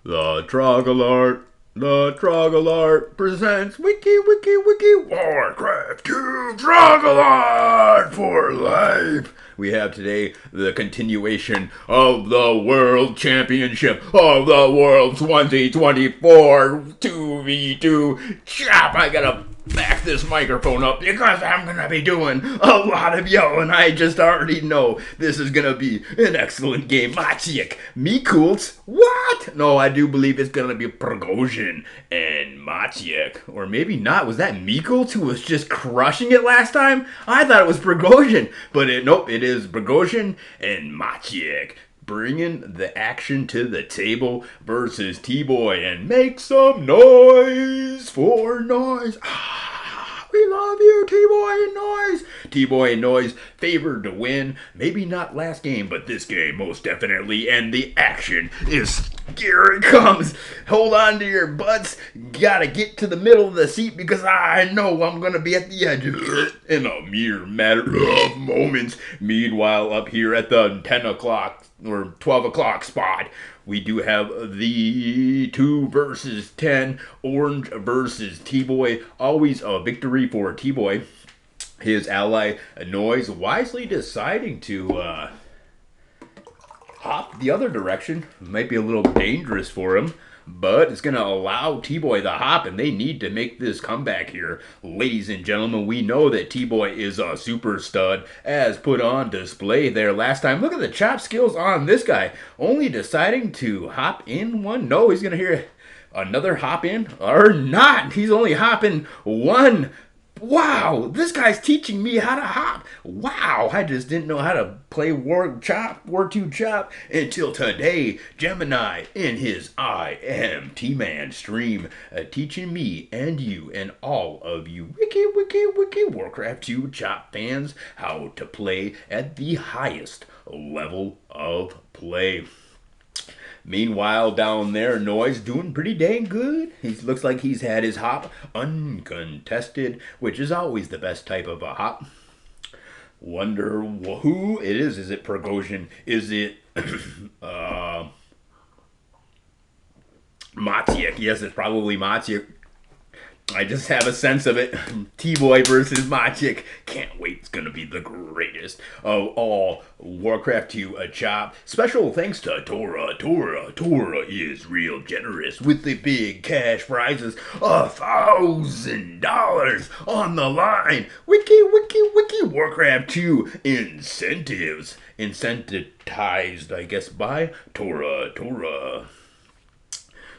The Troglart presents Wiki Warcraft 2 Troglart for life. We have today the continuation of the World Championship of the World 2024 2v2 chop. I gotta back this microphone up because I'm gonna be doing a lot of yelling. I just already know this is gonna be an excellent game. Maciek, Mikults, what? No, I do believe it's gonna be Prigozhin and Maciek. Or maybe not. Was that Mikults who was just crushing it last time? I thought it was Prigozhin. But nope, it is Prigozhin and Maciek bringing the action to the table versus T-Boy. And make some noise for noise. We love you, T-Boy and Noise. T-Boy and Noise favored to win. Maybe not last game, but this game most definitely. And the action is here it comes. Hold on to your butts. Gotta get to the middle of the seat because I know I'm gonna be at the edge of it in a mere matter of moments. Meanwhile, up here at the 10 o'clock or 12 o'clock spot, we do have the 2 versus 10, Orange versus T-Boy. Always a victory for T-Boy. His ally, Noise, wisely deciding to hop the other direction. Might be a little dangerous for him, but it's going to allow T-Boy the hop, and they need to make this comeback here. Ladies and gentlemen, we know that T-Boy is a super stud, as put on display there last time. Look at the chop skills on this guy. Only deciding to hop in one. No, he's going to hear another hop in, or not. He's only hopping one. Wow, this guy's teaching me how to hop. Wow, I just didn't know how to play War 2 Chop until today. Gemini in his I Am T-Man stream teaching me and you and all of you Wiki Warcraft 2 Chop fans how to play at the highest level of play. Meanwhile, down there, Noise doing pretty dang good. He looks like he's had his hop uncontested, which is always the best type of a hop. Wonder who it is. Is it Prigozhin? Is it Maciek? Yes, it's probably Maciek. I just have a sense of it. T-Boy versus Maciek. Can't wait. It's going to be the greatest of all Warcraft 2 chop. Special thanks to Tora. Tora is real generous with the big cash prizes. $1,000 on the line. Wiki Warcraft 2 incentives. Incentivized, I guess, by Tora.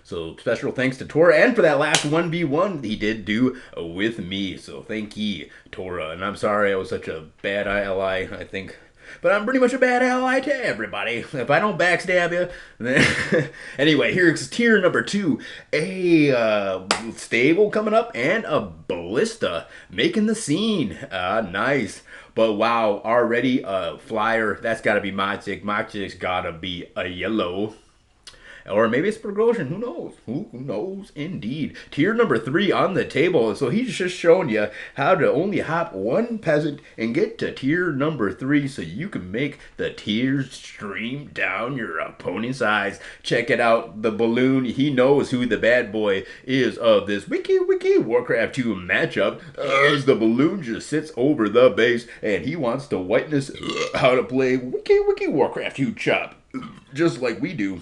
So special thanks to Tora, and for that last 1v1 he did do with me. So thank ye, Tora. And I'm sorry I was such a bad ally, I think. But I'm pretty much a bad ally to everybody. If I don't backstab you, then... Anyway, here's tier number 2. A stable coming up and a ballista making the scene. Nice. But wow, already a flyer. That's got to be Maciek. Maciek's got to be a yellow. Or maybe it's Prigozhin. Who knows? Who knows? Indeed. Tier number 3 on the table. So he's just showing you how to only hop one peasant and get to tier number 3 so you can make the tiers stream down your opponent's eyes. Check it out. The balloon. He knows who the bad boy is of this Wiki Warcraft 2 matchup, as the balloon just sits over the base and he wants to witness how to play Wiki Warcraft 2 chop, just like we do.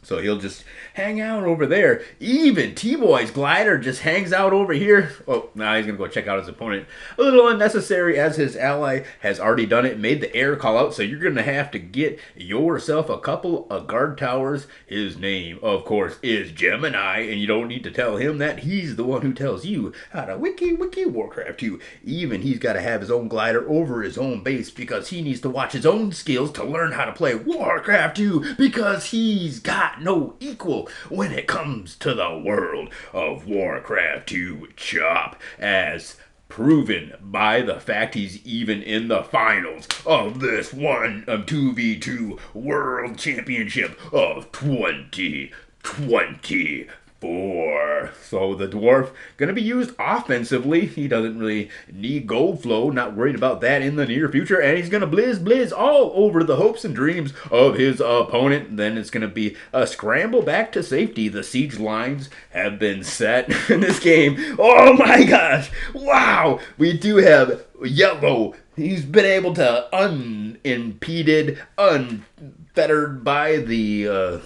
So he'll just hang out over there. Even T-Boy's glider just hangs out over here. Oh, now he's going to go check out his opponent. A little unnecessary, as his ally has already done it. Made the air call out, so you're going to have to get yourself a couple of guard towers. His name, of course, is Gemini, and you don't need to tell him that. He's the one who tells you how to Wiki Warcraft 2. Even he's got to have his own glider over his own base because he needs to watch his own skills to learn how to play Warcraft 2 because he's got no equal when it comes to the world of Warcraft 2 chop, as proven by the fact he's even in the finals of this 2v2 World Championship of 2024. 4. So the dwarf going to be used offensively. He doesn't really need gold flow. Not worried about that in the near future. And he's going to blizz all over the hopes and dreams of his opponent. Then it's going to be a scramble back to safety. The siege lines have been set in this game. Oh my gosh. Wow. We do have yellow. He's been able to unimpeded, unfettered by the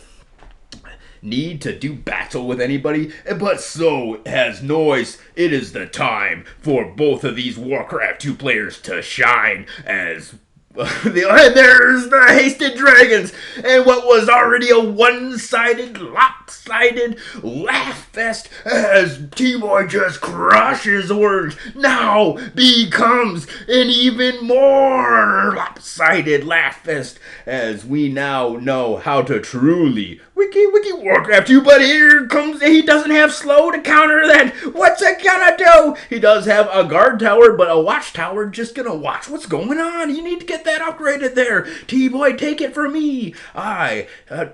need to do battle with anybody, but so has Noise. It is the time for both of these Warcraft 2 players to shine as and there's the Hasted Dragons, and what was already a one-sided, lopsided laugh fest as T-Boy just crushes Orange now becomes an even more lopsided laugh fest as we now know how to truly wiki Warcraft 2, but here comes, he doesn't have slow to counter that. What's it gonna do? He does have a guard tower, but a watchtower just gonna watch what's going on. You need to get that upgraded there. T-Boy, take it from me. I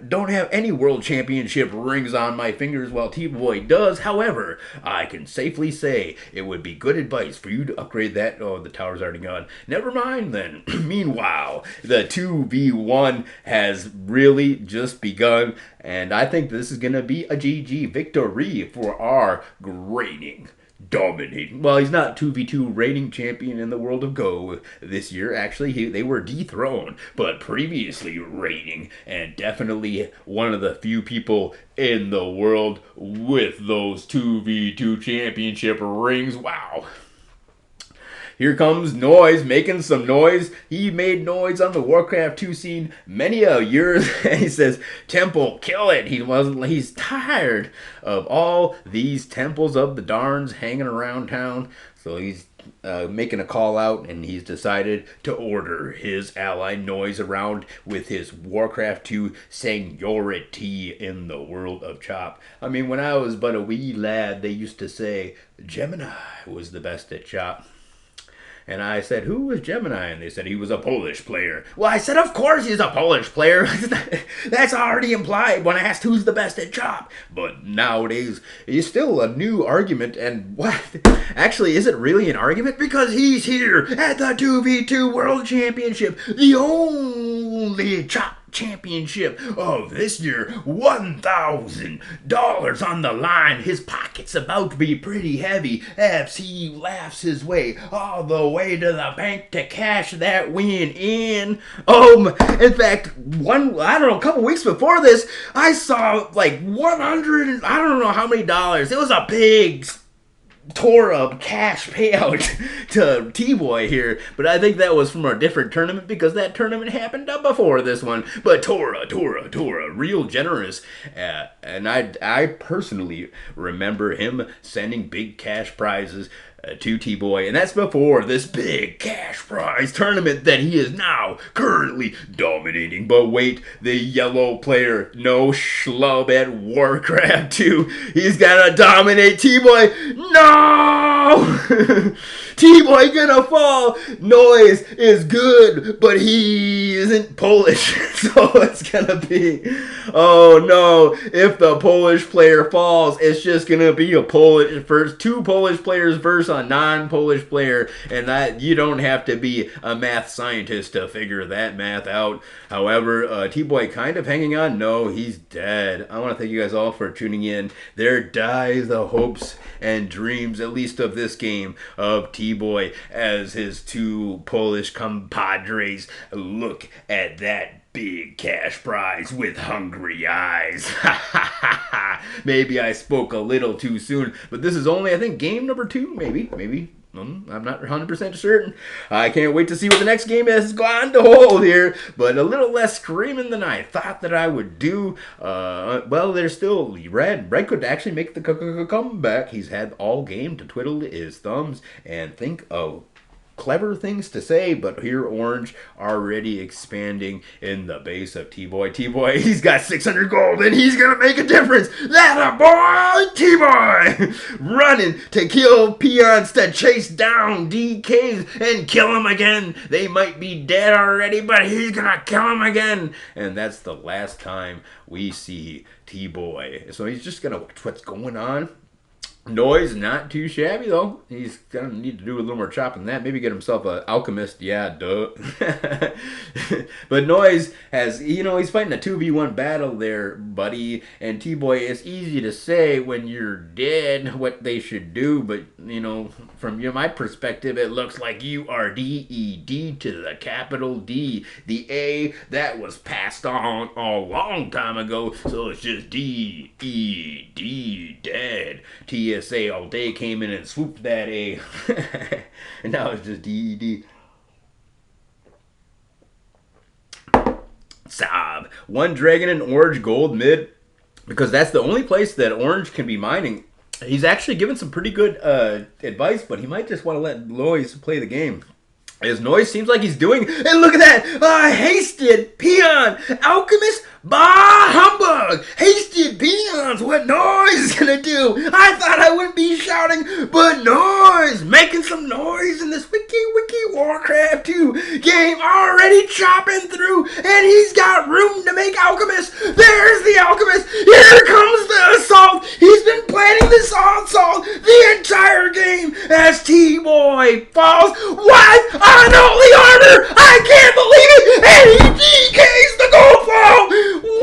don't have any world championship rings on my fingers while T-Boy does. However, I can safely say it would be good advice for you to upgrade that. Oh, the tower's already gone. Never mind then. Meanwhile, the 2v1 has really just begun, and I think this is going to be a GG victory for our reigning, dominating. Well, he's not 2v2 reigning champion in the world of Go this year. Actually, they were dethroned, but previously reigning, and definitely one of the few people in the world with those 2v2 championship rings. Wow. Here comes Noise, making some noise. He made noise on the Warcraft 2 scene many a years. And he says, Temple, kill it. He's tired of all these temples of the Darns hanging around town. So he's making a call out, and he's decided to order his ally Noise around with his Warcraft 2 seniority in the world of Chop. I mean, when I was but a wee lad, they used to say Gemini was the best at Chop. And I said, who was Gemini? And they said he was a Polish player. Well, I said, of course he's a Polish player. That's already implied when I asked who's the best at Chop. But nowadays, it's still a new argument. And what? Actually, is it really an argument? Because he's here at the 2v2 World Championship. The only Chop championship of this year. $1,000 on the line. His pocket's about to be pretty heavy as he laughs his way all the way to the bank to cash that win in. In fact, a couple weeks before this, I saw like 100, I don't know how many dollars. It was a big Tora cash payout to T-Boy here, but I think that was from a different tournament because that tournament happened up before this one. But Tora, real generous, and I personally remember him sending big cash prizes to T-Boy, and that's before this big cash prize tournament that he is now currently dominating. But wait, the yellow player, no schlub at Warcraft 2, he's gonna dominate T-Boy. No! T-Boy gonna fall. Noise is good, but he isn't Polish, so it's gonna be, oh no, if the Polish player falls, it's just gonna be two Polish players versus a non-Polish player, and that you don't have to be a math scientist to figure that math out. However, T-Boy kind of hanging on. No, he's dead. I want to thank you guys all for tuning in. There dies the hopes and dreams, at least of this game, of T-Boy as his two Polish compadres look at that big cash prize with hungry eyes. Maybe I spoke a little too soon, but this is only, I think, game number 2, maybe. I'm not 100% certain. I can't wait to see what the next game has gone to hold here, but a little less screaming than I thought that I would do. Well, there's still Red. Red could actually make the comeback. He's had all game to twiddle his thumbs and think of clever things to say, but here Orange already expanding in the base of T-Boy. T-Boy, he's got 600 gold and he's gonna make a difference. That a boy, T-Boy, running to kill peons to chase down DKs and kill him again. They might be dead already, but he's gonna kill him again. And that's the last time we see T-Boy. So he's just gonna watch what's going on. Noise, not too shabby though. He's gonna need to do a little more chopping than that. Maybe get himself an alchemist. Yeah, duh. But Noise has, he's fighting a 2v1 battle there, buddy. And T-Boy, it's easy to say when you're dead what they should do, but from my perspective, it looks like you are DED to the capital D. The A that was passed on a long time ago, so it's just DED, dead. TSA all day came in and swooped that A. And now it's just DED. Sob. One dragon and orange gold mid. Because that's the only place that Orange can be mining. He's actually given some pretty good advice, but he might just want to let Noise play the game. As Noise seems like he's doing. And look at that! Hasted peon! Alchemist? Bah humbug! Hasted peons! What Noise is gonna do? I thought I wouldn't be shouting, but Noise! Making some noise in this wiki Warcraft 2 game, already chopping through, and he's got room to make Alchemist. There's the Alchemist! Here comes the assault! He's been planning this assault the entire game as T-Boy falls. What? Unholy armor! I can't believe it! And he DKs the gold fall!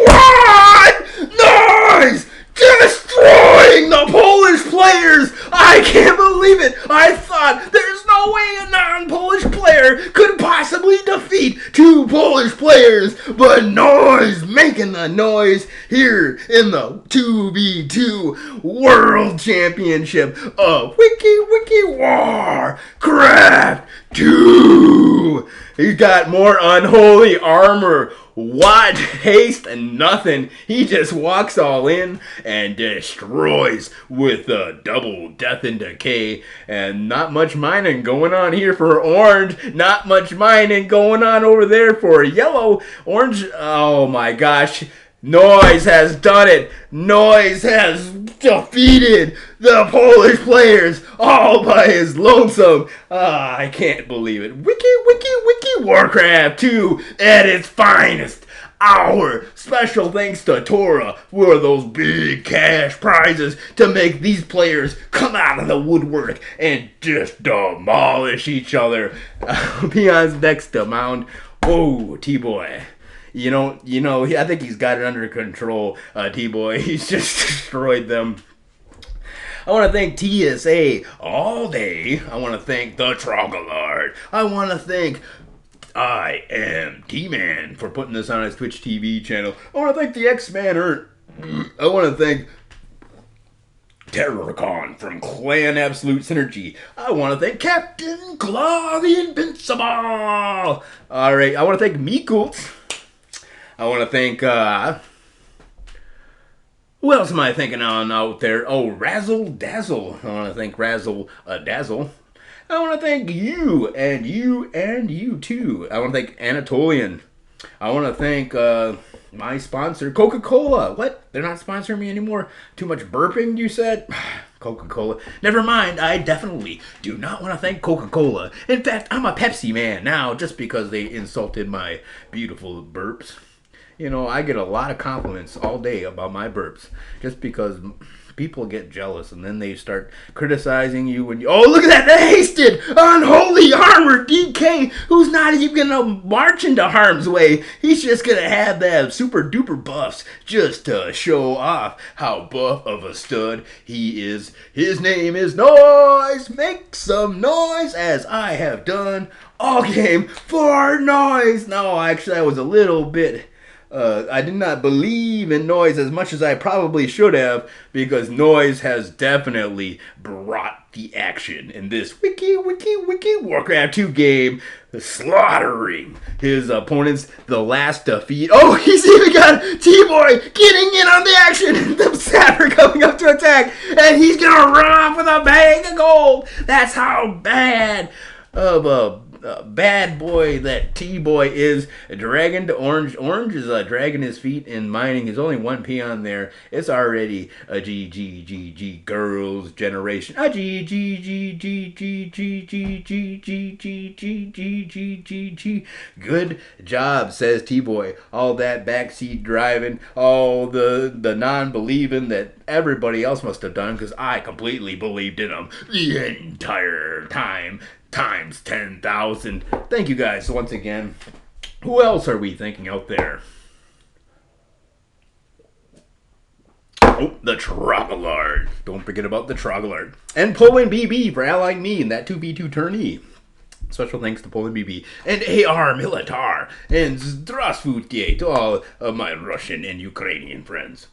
What? Noise! Destroying the Polish players! I can't believe it! I thought there's no way a non-Polish player could possibly defeat two Polish players, but Noise making the noise here in the 2v2 World Championship of Wiki Warcraft 2! He's got more unholy armor. What? Haste and nothing. He just walks all in and destroys with a double death and decay. And not much mining going on here for Orange. Not much mining going on over there for Yellow. Orange, oh my gosh. Noise has done it. Noise has defeated the Polish players all by his lonesome. I can't believe it. Wiki Warcraft 2 at its finest. Our special thanks to Tora for those big cash prizes to make these players come out of the woodwork and just demolish each other. Peons next to mound. Oh, T-Boy. I think he's got it under control, T-Boy. He's just destroyed them. I want to thank TSA all day. I want to thank the Trogolard. I want to thank I Am T-Man for putting this on his Twitch TV channel. I want to thank the X-Man Ert. I want to thank Terrorcon from Clan Absolute Synergy. I want to thank Captain Claw the Invincible. All right, I want to thank Meekult. I want to thank, who else am I thinking on out there? Oh, Razzle Dazzle. I want to thank Razzle Dazzle. I want to thank you, and you, and you too. I want to thank Anatolian. I want to thank my sponsor, Coca-Cola. What? They're not sponsoring me anymore? Too much burping, you said? Coca-Cola. Never mind, I definitely do not want to thank Coca-Cola. In fact, I'm a Pepsi man now just because they insulted my beautiful burps. I get a lot of compliments all day about my burps just because people get jealous and then they start criticizing you when you... Oh, look at that! The hasted, unholy armor DK who's not even going to march into harm's way. He's just going to have that super duper buffs just to show off how buff of a stud he is. His name is Noise. Make some noise as I have done all game for Noise. No, actually I was a little bit... I did not believe in Noise as much as I probably should have because Noise has definitely brought the action in this Wiki Warcraft 2 game, slaughtering his opponents. The last defeat. Oh, he's even got T-Boy getting in on the action. The Sapper coming up to attack, and he's gonna run off with a bag of gold. That's how bad of a bad boy that T-Boy is, dragging to Orange. Orange is dragging his feet and mining. There's only one peon there. It's already a G girls generation. A G. Good job, says T-Boy. All that backseat driving, all the non-believing that everybody else must have done, because I completely believed in them the entire time, times 10,000. Thank you guys once again. Who else are we thinking out there? Oh, the Troglard. Don't forget about the Troglard. And Poland BB for allying me in that 2v2 tourney. Special thanks to Poland BB and AR Militar and Zdravstvuyte to all of my Russian and Ukrainian friends.